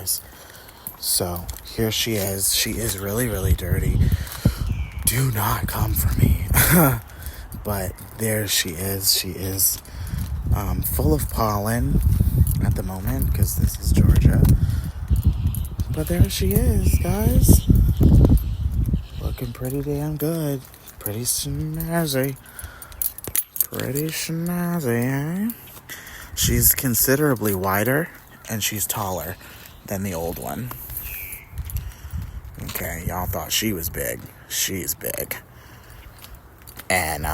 guys. So here she is. She is really, really dirty. Do not come for me. But there she is. She is full of pollen at the moment because this is Georgia. But there she is, guys. Looking pretty damn good. Pretty snazzy. Pretty snazzy, eh? She's considerably wider and she's taller than the old one. Okay, y'all thought she was big. She's big. And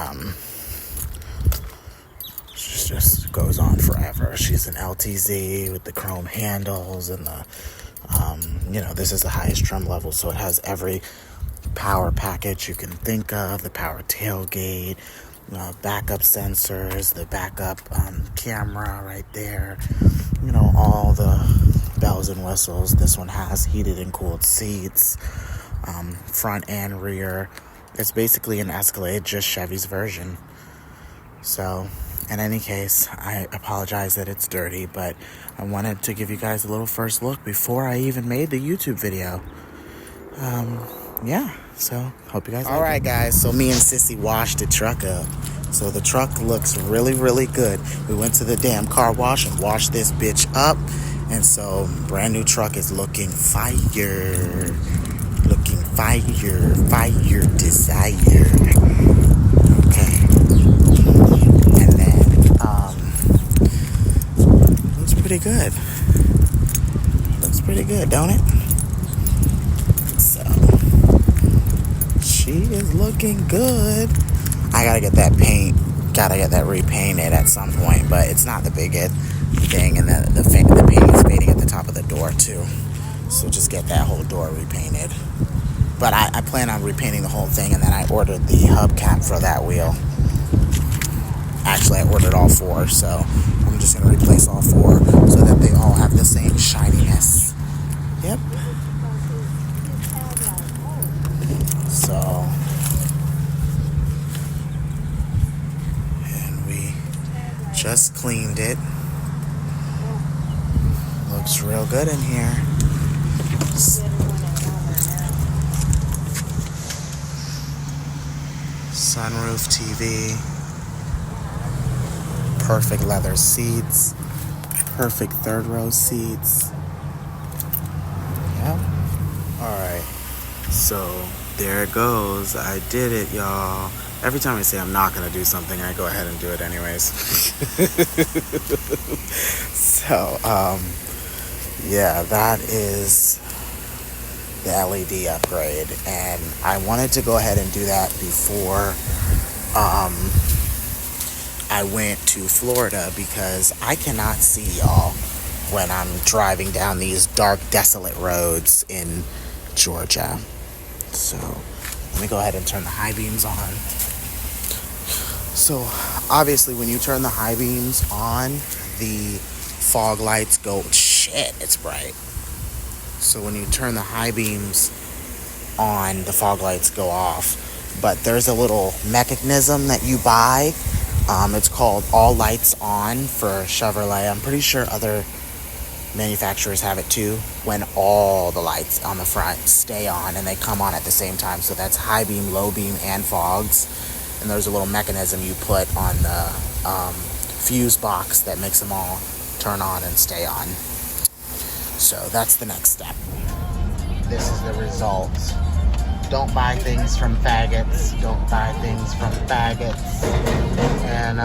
she just goes on forever. She's an LTZ with the chrome handles and the this is the highest trim level, so it has every power package you can think of, the power tailgate, backup sensors, the backup camera right there, all the bells and whistles. This one has heated and cooled seats, front and rear. It's basically an Escalade, just Chevy's version. So in any case, I apologize that it's dirty, but I wanted to give you guys a little first look before I even made the YouTube video. Yeah, so hope you guys like it. Alright guys, so me and Sissy washed the truck up. So the truck looks really, really good. We went to the damn car wash and washed this bitch up. And so brand new truck is looking fire. Looking fire. Fire desire. Okay. And then, looks pretty good. Looks pretty good, don't it? So she is looking good. I gotta get that paint. Gotta get that repainted at some point, but it's not the biggest thing. And the paint is fading at the top of the door too. So just get that whole door repainted. But I plan on repainting the whole thing, and then I ordered the hubcap for that wheel. Actually, I ordered all four, so I'm just gonna replace all four so that they all have the same shininess. Yep. So, and we just cleaned it. Looks real good in here. Sunroof TV. Perfect leather seats. Perfect third row seats. Yep. Alright. So there it goes. I did it, y'all. Every time I say I'm not going to do something, I go ahead and do it anyways. So, yeah, that is the LED upgrade. And I wanted to go ahead and do that before I went to Florida, because I cannot see y'all when I'm driving down these dark, desolate roads in Georgia. So let me go ahead and turn the high beams on. So obviously when you turn the high beams on, the fog lights go, shit, it's bright. So when you turn the high beams on, the fog lights go off. But there's a little mechanism that you buy. It's called All Lights On for Chevrolet. I'm pretty sure other manufacturers have it too, when all the lights on the front stay on and they come on at the same time. So that's high beam, low beam, and fogs. And there's a little mechanism you put on the fuse box that makes them all turn on and stay on. So that's the next step. This is the result. Don't buy things from faggots. Don't buy things from faggots. And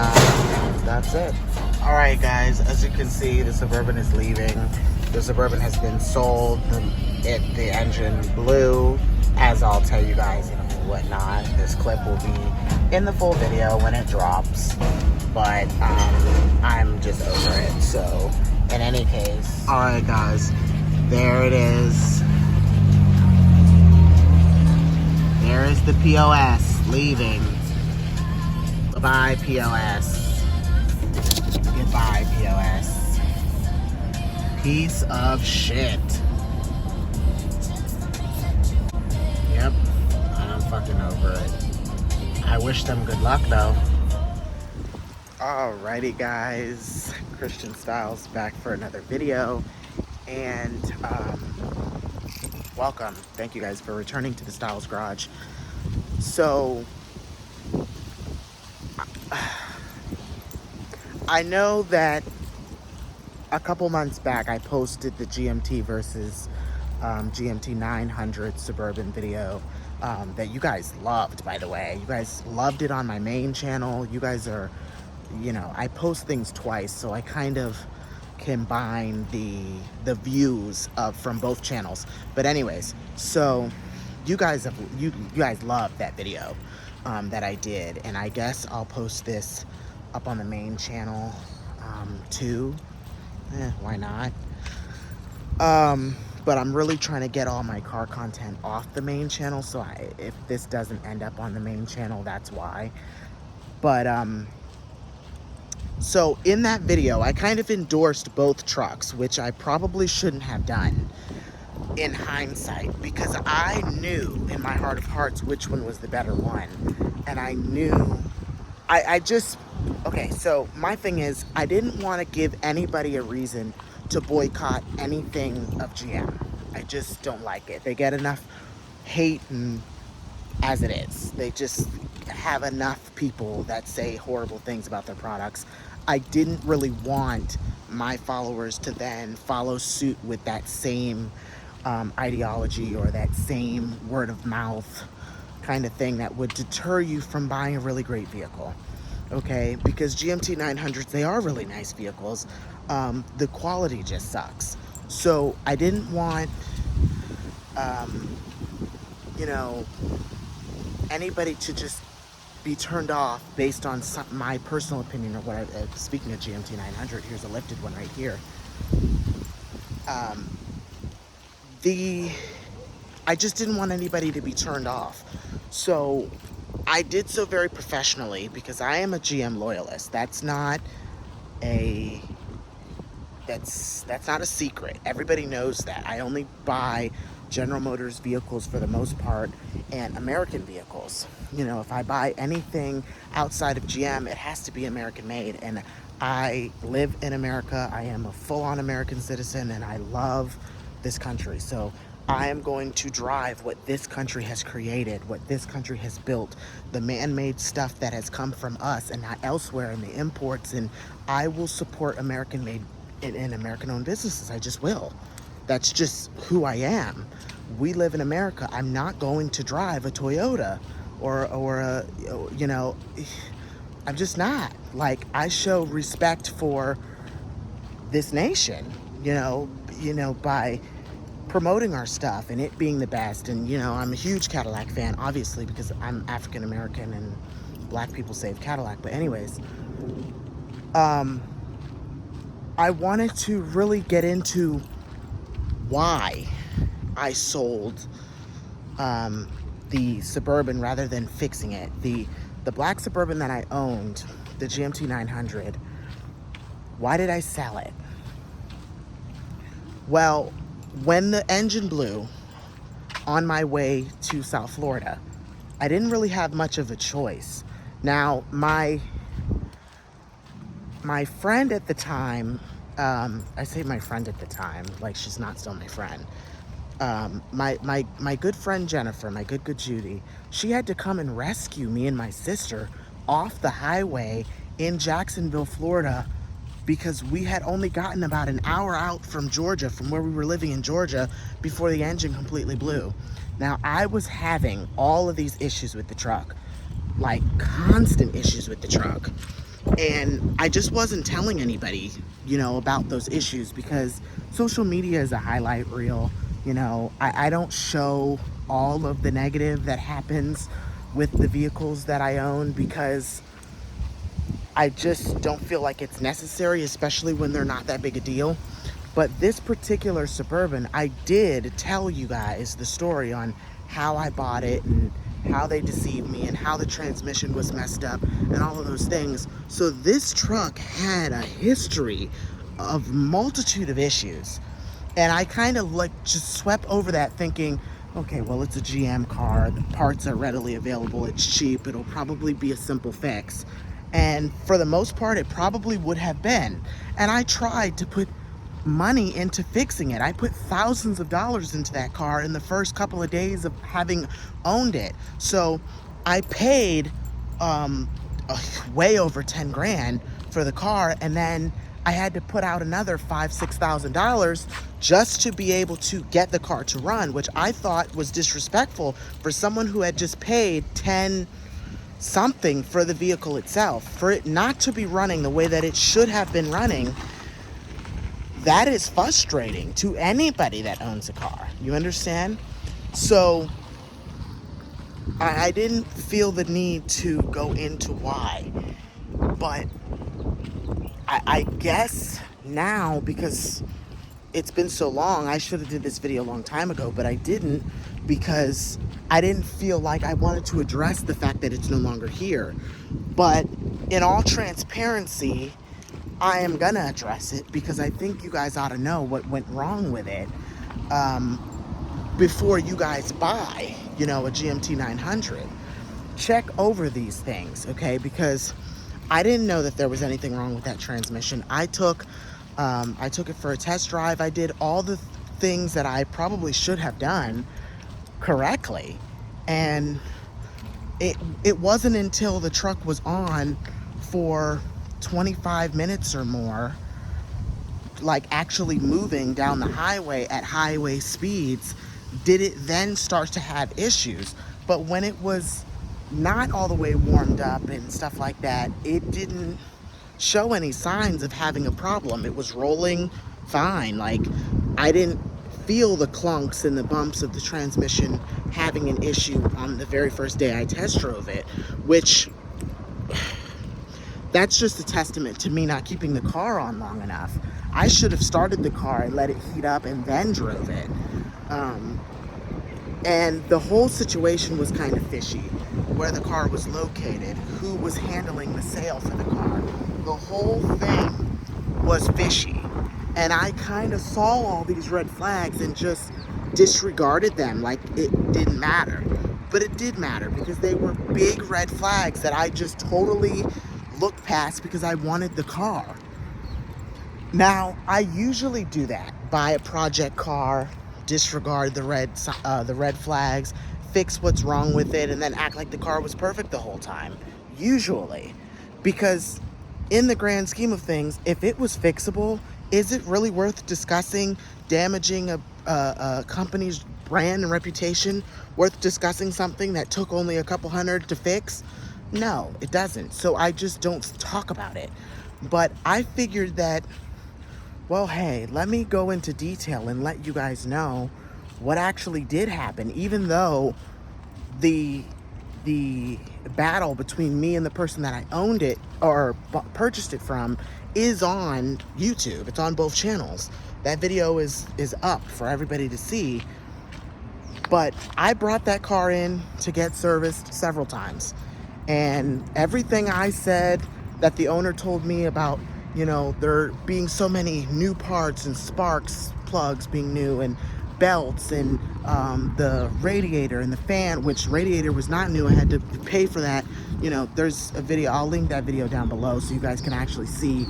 that's it. Alright guys, as you can see, the Suburban is leaving. The Suburban has been sold. The engine blew, as I'll tell you guys and whatnot. This clip will be in the full video when it drops. But I'm just over it. So in any case, alright guys, there it is. There is the POS leaving. Bye-bye, POS. Goodbye, POS. Piece of shit. Yep, I'm fucking over it. I wish them good luck, though. Alrighty, guys. Christian Styles back for another video. And welcome. Thank you guys for returning to the Styles Garage. So I know that a couple months back I posted the GMT versus GMT900 Suburban video that you guys loved, by the way. You guys loved it on my main channel. You guys are, I post things twice, so I kind of combine the views from both channels. But anyways, so you guys loved that video that I did, and I guess I'll post this up on the main channel too. Why not? But I'm really trying to get all my car content off the main channel, so if this doesn't end up on the main channel, that's why. But so in that video, I kind of endorsed both trucks, which I probably shouldn't have done in hindsight, because I knew in my heart of hearts which one was the better one. And I knew, okay, so my thing is, I didn't want to give anybody a reason to boycott anything of GM. I just don't like it. They get enough hate, and as it is, they just have enough people that say horrible things about their products. I didn't really want my followers to then follow suit with that same ideology or that same word of mouth kind of thing that would deter you from buying a really great vehicle. Okay, because GMT 900s, they are really nice vehicles. The quality just sucks. So I didn't want, anybody to just be turned off based on my personal opinion or what speaking of GMT 900, here's a lifted one right here. I just didn't want anybody to be turned off. So I did so very professionally, because I am a GM loyalist. That's not a secret. Everybody knows that. I only buy General Motors vehicles for the most part, and American vehicles. If I buy anything outside of GM, it has to be American made. And I live in America. I am a full-on American citizen, and I love this country. So I am going to drive what this country has created, what this country has built, the man-made stuff that has come from us and not elsewhere, and the imports. And I will support American-made and American-owned businesses. I just will. That's just who I am. We live in America. I'm not going to drive a Toyota or a, I'm just not. Like, I show respect for this nation, by promoting our stuff and it being the best. And, I'm a huge Cadillac fan, obviously, because I'm African American and black people save Cadillac. But anyways, I wanted to really get into why I sold the Suburban rather than fixing it. The black Suburban that I owned, the GMT 900, why did I sell it? Well, when the engine blew on my way to South Florida, I didn't really have much of a choice. Now, my friend at the time, I say my friend at the time, like she's not still my friend. My good friend Jennifer, my good Judy, she had to come and rescue me and my sister off the highway in Jacksonville, Florida, because we had only gotten about an hour out from Georgia, from where we were living in Georgia, before the engine completely blew. Now, I was having all of these issues with the truck, like constant issues with the truck. And I just wasn't telling anybody, about those issues, because social media is a highlight reel. I don't show all of the negative that happens with the vehicles that I own, because I just don't feel like it's necessary, especially when they're not that big a deal. But this particular Suburban, I did tell you guys the story on how I bought it and how they deceived me and how the transmission was messed up and all of those things. So this truck had a history of multitude of issues. And I kind of just swept over that thinking, okay, well, it's a GM car. The parts are readily available. It's cheap. It'll probably be a simple fix. And for the most part, it probably would have been. And I tried to put money into fixing it. I put thousands of dollars into that car in the first couple of days of having owned it. So I paid way over 10 grand for the car, and then I had to put out another $5,000-$6,000 just to be able to get the car to run, which I thought was disrespectful for someone who had just paid 10 something for the vehicle itself. For it not to be running the way that it should have been running, that is frustrating to anybody that owns a car. You understand? So I didn't feel the need to go into why, but I guess now, because it's been so long, I should have did this video a long time ago, but I didn't, because I didn't feel like I wanted to address the fact that it's no longer here. But in all transparency, I am gonna address it, because I think you guys ought to know what went wrong with it before you guys buy, a GMT 900. Check over these things, okay? Because I didn't know that there was anything wrong with that transmission. I took it for a test drive. I did all the things that I probably should have done correctly, and it wasn't until the truck was on for 25 minutes or more, like actually moving down the highway at highway speeds, did it then start to have issues. But when it was not all the way warmed up and stuff like that, it didn't show any signs of having a problem. It was rolling fine. Like, I didn't feel the clunks and the bumps of the transmission having an issue on the very first day I test drove it, which, that's just a testament to me not keeping the car on long enough. I should have started the car and let it heat up and then drove it. And the whole situation was kind of fishy. Where the car was located, who was handling the sale for the car. The whole thing was fishy. And I kind of saw all these red flags and just disregarded them like it didn't matter. But it did matter, because they were big red flags that I just totally looked past because I wanted the car. Now, I usually do that. Buy a project car, disregard the red flags, fix what's wrong with it, and then act like the car was perfect the whole time. Usually. Because in the grand scheme of things, if it was fixable, is it really worth discussing damaging a company's brand and reputation? Worth discussing something that took only a couple hundred to fix? No, it doesn't. So I just don't talk about it. But I figured that, well, hey, let me go into detail and let you guys know what actually did happen, even though the battle between me and the person that I owned it or purchased it from is on YouTube. It's on both channels. That video is up for everybody to see. But I brought that car in to get serviced several times, and everything I said that the owner told me about, there being so many new parts and sparks plugs being new, and belts, and the radiator and the fan, which radiator was not new. I had to pay for that. There's a video, I'll link that video down below so you guys can actually see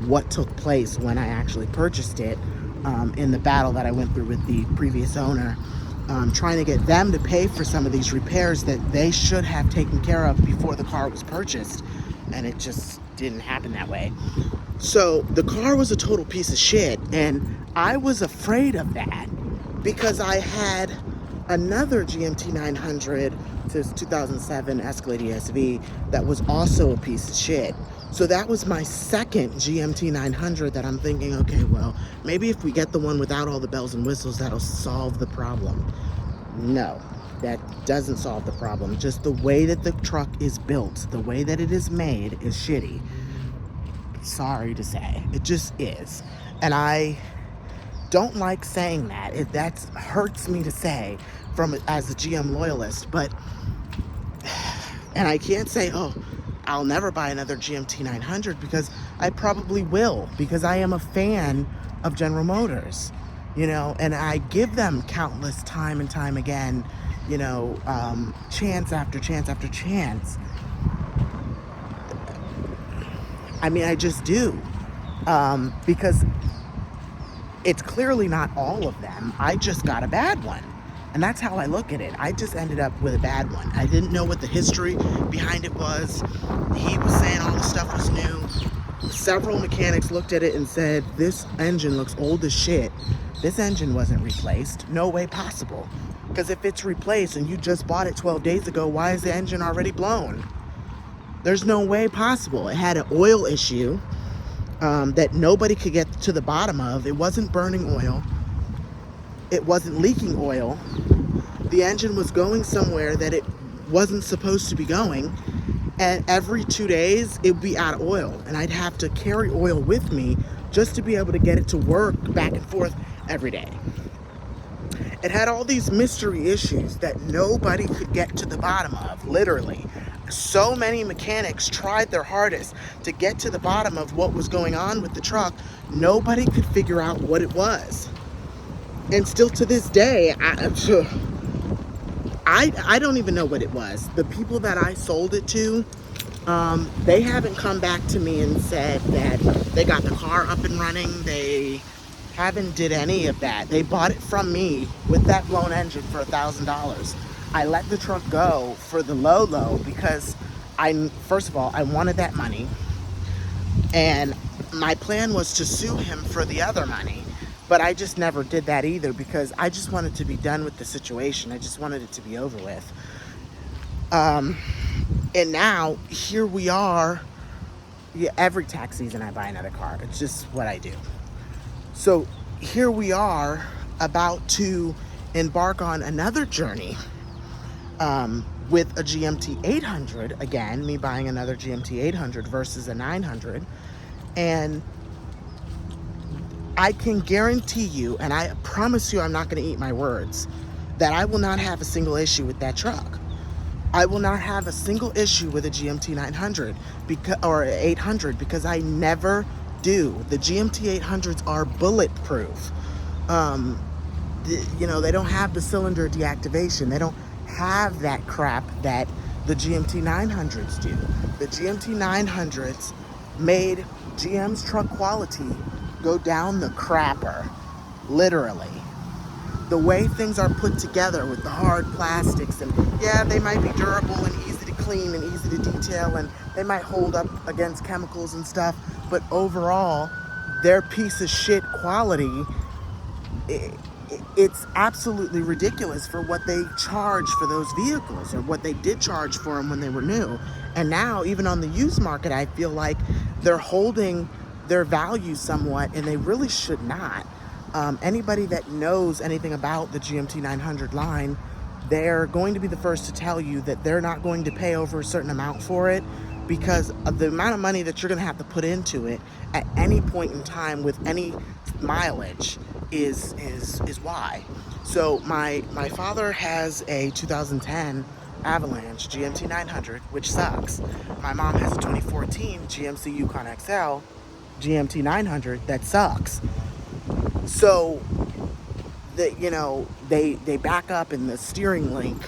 what took place when I actually purchased it, in the battle that I went through with the previous owner, trying to get them to pay for some of these repairs that they should have taken care of before the car was purchased, and it just didn't happen that way. So the car was a total piece of shit, and I was afraid of that because I had another GMT 900, this 2007 Escalade ESV, that was also a piece of shit. So that was my second GMT 900 that I'm thinking, okay, well, maybe if we get the one without all the bells and whistles, that'll solve the problem. No, that doesn't solve the problem. Just the way that the truck is built, the way that it is made is shitty. Sorry to say, it just is. And I don't like saying that. That hurts me to say as a GM loyalist, but, and I can't say, oh, I'll never buy another GMT 900, because I probably will, because I am a fan of General Motors, and I give them countless time and time again, chance after chance after chance. I mean, I just do, because it's clearly not all of them. I just got a bad one. And that's how I look at it. I just ended up with a bad one. I didn't know what the history behind it was. He was saying all the stuff was new. Several mechanics looked at it and said, this engine looks old as shit. This engine wasn't replaced. No way possible. Because if it's replaced and you just bought it 12 days ago, why is the engine already blown? There's no way possible. It had an oil issue that nobody could get to the bottom of. It wasn't burning oil. It wasn't leaking oil. The engine was going somewhere that it wasn't supposed to be going. And every 2 days, it would be out of oil. And I'd have to carry oil with me just to be able to get it to work back and forth every day. It had all these mystery issues that nobody could get to the bottom of, literally. So many mechanics tried their hardest to get to the bottom of what was going on with the truck. Nobody could figure out what it was. And still to this day, I don't even know what it was. The people that I sold it to, they haven't come back to me and said that they got the car up and running. They haven't did any of that. They bought it from me with that blown engine for $1,000. I let the truck go for the low because first of all, I wanted that money. And my plan was to sue him for the other money. But I just never did that either because I just wanted to be done with the situation. I just wanted it to be over with. And now, here we are. Yeah, every tax season I buy another car. It's just what I do. So here we are about to embark on another journey with a GMT 800. Again, me buying another GMT 800 versus a 900. And I can guarantee you, and I promise you I'm not going to eat my words, that I will not have a single issue with that truck. I will not have a single issue with a GMT 900 or 800 because I never do. The GMT 800s are bulletproof. They don't have the cylinder deactivation. They don't have that crap that the GMT 900s do. The GMT 900s made GM's truck quality go down the crapper, literally. The way things are put together with the hard plastics, and yeah, they might be durable and easy to clean and easy to detail, and they might hold up against chemicals and stuff, but overall, their piece of shit quality, it's absolutely ridiculous for what they charge for those vehicles, or what they did charge for them when they were new. And now, even on the used market, I feel like they're holding their value somewhat, and they really should not. Anybody that knows anything about the GMT 900 line, they're going to be the first to tell you that they're not going to pay over a certain amount for it because of the amount of money that you're going to have to put into it at any point in time with any mileage is why. So my father has a 2010 Avalanche GMT 900, which sucks. My mom has a 2014 GMC Yukon XL GMT 900 that sucks. So they back up and the steering link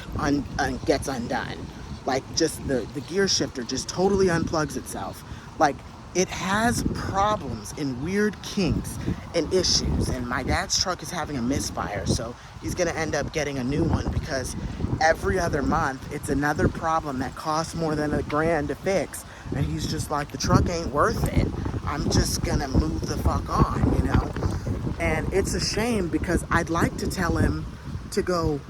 gets undone. Like, just the gear shifter just totally unplugs itself. Like, it has problems and weird kinks and issues. And my dad's truck is having a misfire, so he's gonna end up getting a new one because every other month it's another problem that costs more than $1,000 to fix. And he's just like, the truck ain't worth it. I'm just gonna move the fuck on, And it's a shame because I'd like to tell him to go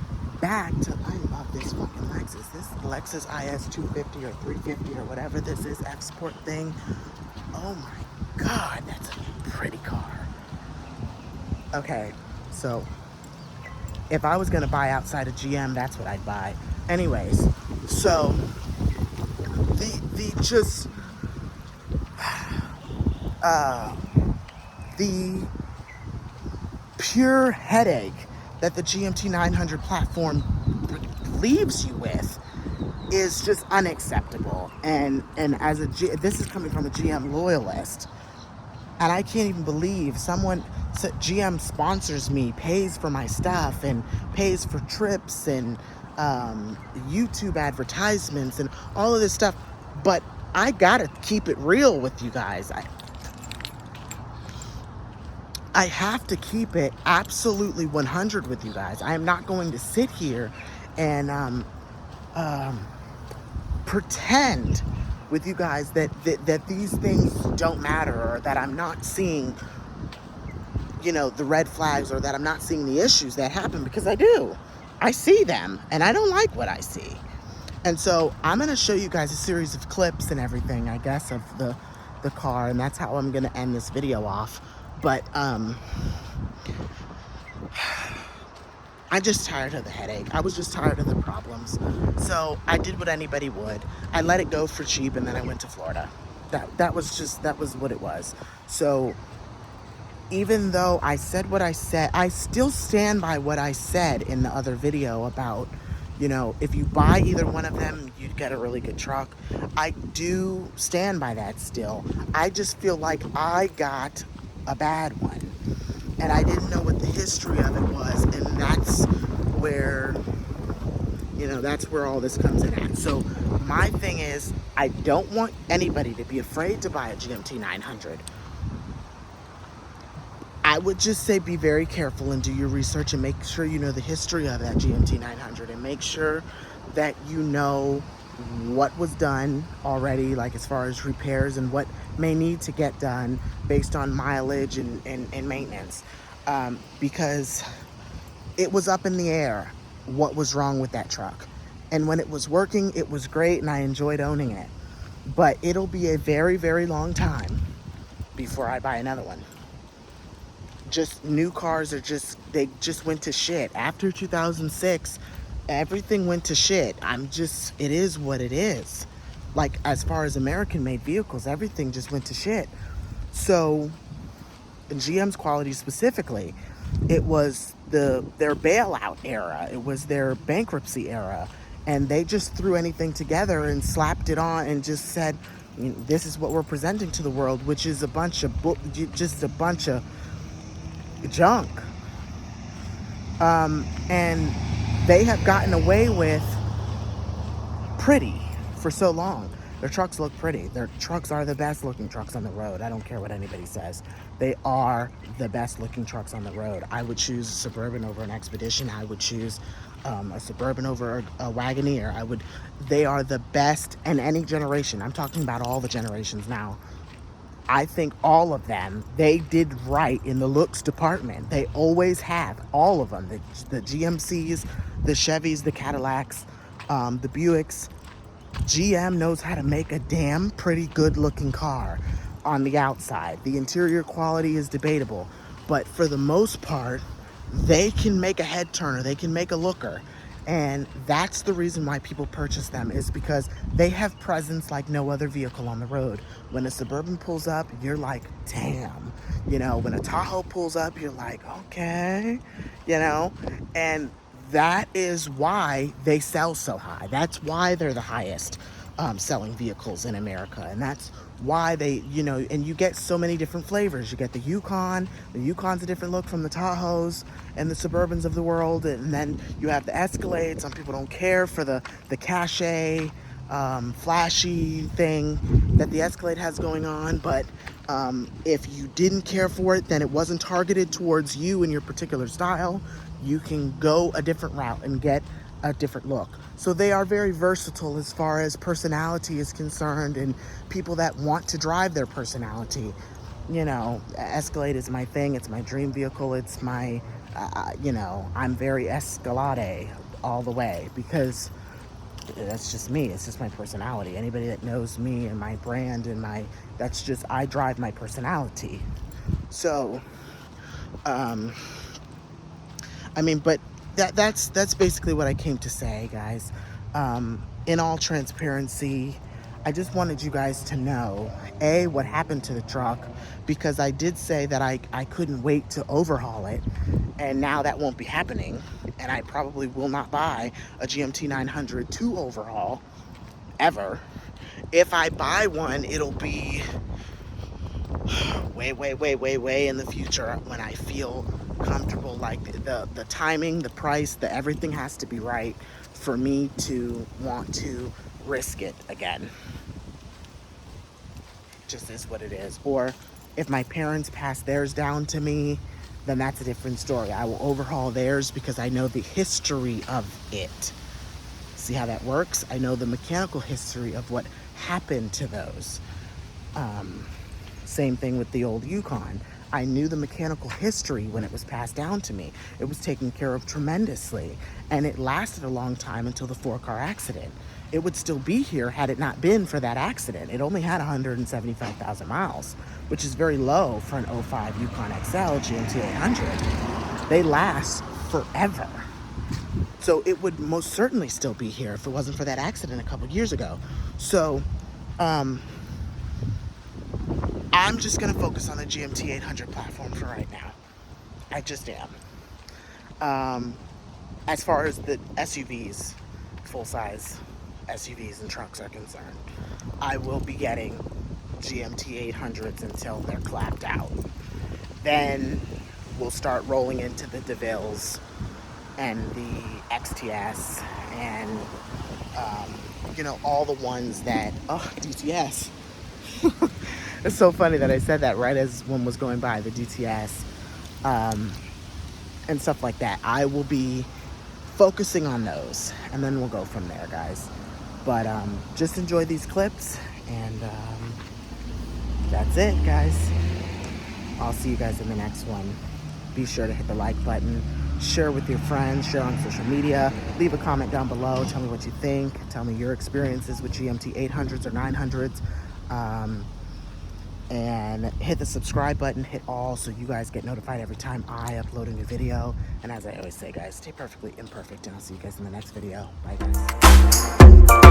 back to, I love this fucking Lexus. This Lexus IS 250 or 350 or whatever this is, F-Sport thing. Oh my God, that's a pretty car. Okay, so if I was gonna buy outside of GM, that's what I'd buy. Anyways, so the pure headache that the GMT 900 platform leaves you with is just unacceptable. And this is coming from a GM loyalist, and I can't even believe GM sponsors me, pays for my stuff, and pays for trips and YouTube advertisements and all of this stuff. But I gotta keep it real with you guys. I have to keep it absolutely 100 with you guys. I am not going to sit here and pretend with you guys that these things don't matter, or that I'm not seeing, you know, the red flags, or that I'm not seeing the issues that happen, because I do. I see them, and I don't like what I see. And so I'm going to show you guys a series of clips and everything, I guess, of the car, and that's how I'm going to end this video off. But I'm just tired of the headache. I was just tired of the problems. So I did what anybody would. I let it go for cheap, and then I went to Florida. That was what it was. So even though I said what I said, I still stand by what I said in the other video about, you know, if you buy either one of them, you'd get a really good truck. I do stand by that still. I just feel like I got a bad one, and I didn't know what the history of it was, and that's where, you know, that's where all this comes in at. So my thing is, I don't want anybody to be afraid to buy a GMT 900. I would just say be very careful and do your research, and make sure you know the history of that GMT 900, and make sure that you know what was done already, like as far as repairs and what may need to get done based on mileage and maintenance, because it was up in the air what was wrong with that truck. And when it was working, it was great, and I enjoyed owning it. But it'll be a very, very long time before I buy another one. Just new cars they just went to shit. After 2006, everything went to shit. It is what it is. Like, as far as American-made vehicles, everything just went to shit. So, in GM's quality specifically, it was their bailout era. It was their bankruptcy era. And they just threw anything together and slapped it on and just said, this is what we're presenting to the world, which is a bunch of junk. And they have gotten away with pretty for so long. Their trucks look pretty. Their trucks are the best looking trucks on the road. I don't care what anybody says. They are the best looking trucks on the road. I would choose a Suburban over an Expedition. I would choose a Suburban over a Wagoneer. They are the best in any generation. I'm talking about all the generations now. I think all of them, they did right in the looks department. They always have, all of them. The GMCs, the Chevys, the Cadillacs, the Buicks. GM knows how to make a damn pretty good looking car on the outside. The interior quality is debatable, but for the most part, they can make a head turner, they can make a looker. And that's the reason why people purchase them, is because they have presence like no other vehicle on the road. When a Suburban pulls up, you're like, damn. You know, when a Tahoe pulls up, you're like, okay. You know, and that is why they sell so high. That's why they're the highest selling vehicles in America. And that's why they, you know, and you get so many different flavors. You get the Yukon. The Yukon's a different look from the Tahoes and the Suburbans of the world. And then you have the Escalade. Some people don't care for the cachet, flashy thing that the Escalade has going on. But if you didn't care for it, then it wasn't targeted towards you and your particular style. You can go a different route and get a different look. So they are very versatile as far as personality is concerned, and people that want to drive their personality. You know, Escalade is my thing. It's my dream vehicle. It's my, you know, I'm very Escalade all the way, because that's just me. It's just my personality. Anybody that knows me and my brand and that's just, I drive my personality. So, I mean, but that's basically what I came to say, guys. In all transparency, I just wanted you guys to know, A, what happened to the truck, because I did say that I couldn't wait to overhaul it, and now that won't be happening, and I probably will not buy a GMT 900 to overhaul, ever. If I buy one, it'll be way in the future, when I feel comfortable. Like the timing, the price, the everything has to be right for me to want to risk it again. Just is what it is. Or If my parents pass theirs down to me, then that's a different story. I will overhaul theirs because I know the history of it. See how that works? I know the mechanical history of what happened to those. Same thing with the old Yukon. I knew the mechanical history when it was passed down to me. It was taken care of tremendously, and it lasted a long time until the 4-car accident. It would still be here had it not been for that accident. It only had 175,000 miles, which is very low for an 05 Yukon XL GMT 800. They last forever. So it would most certainly still be here if it wasn't for that accident a couple years ago. So I'm just going to focus on the GMT 800 platform for right now. I just am. As far as the SUVs, full-size SUVs and trucks are concerned, I will be getting GMT 800s until they're clapped out. Then we'll start rolling into the DeVilles and the XTS and, all the ones that, DTS. It's so funny that I said that right as one was going by, the DTS, and stuff like that. I will be focusing on those, and then we'll go from there, guys. But just enjoy these clips, and that's it, guys. I'll see you guys in the next one. Be sure to hit the like button, share with your friends, share on social media, leave a comment down below, tell me what you think, tell me your experiences with GMT 800s or 900s. And hit the subscribe button, hit all, so you guys get notified every time I upload a new video. And as I always say, guys, stay perfectly imperfect, and I'll see you guys in the next video. Bye, guys.